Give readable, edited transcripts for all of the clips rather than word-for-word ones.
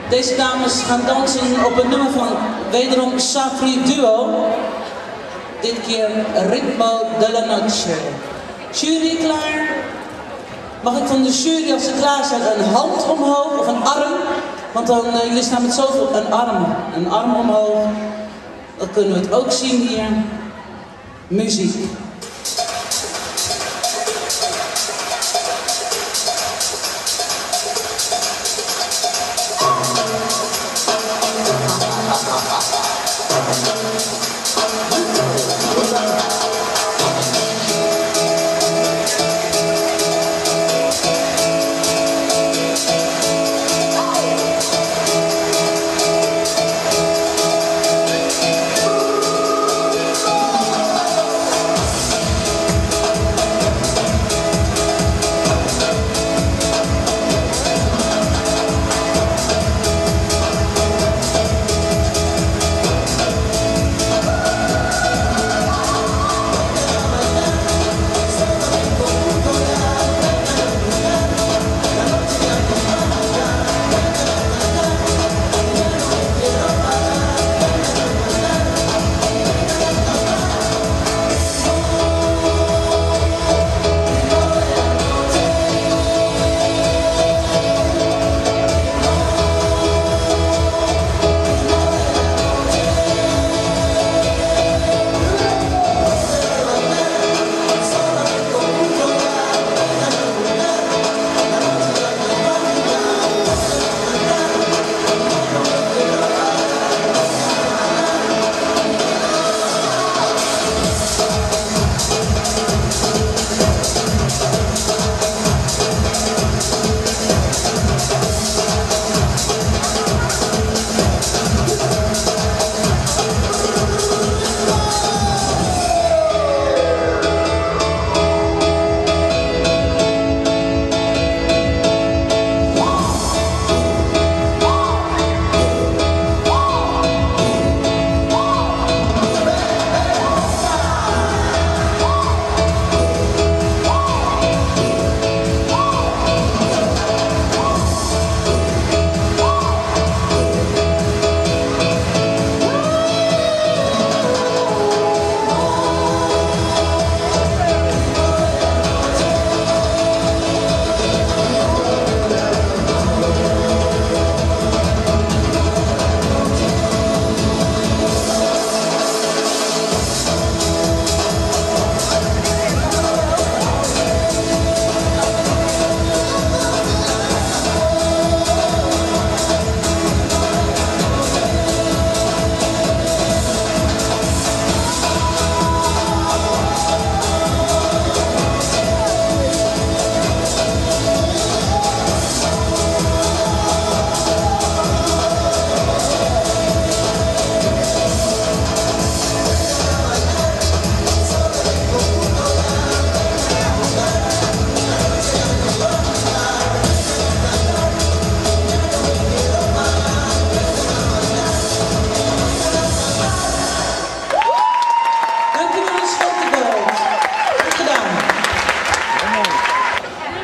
Deze dames gaan dansen op een nummer van wederom Sacri Duo. Dit keer Ritmo de la Noche. Jury klaar? Mag ik van de jury, als ze klaar zijn, een hand omhoog of een arm? Want dan, jullie staan met zoveel, een arm omhoog. Dan kunnen we het ook zien hier. Muziek.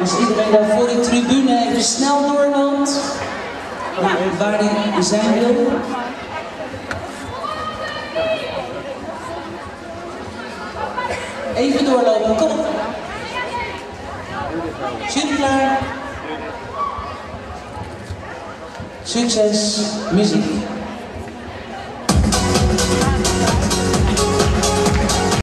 Als iedereen daar voor de tribune even snel doorloopt, waar hij zijn wil. Even doorlopen, kom op. Jury klaar. Succes, muziek.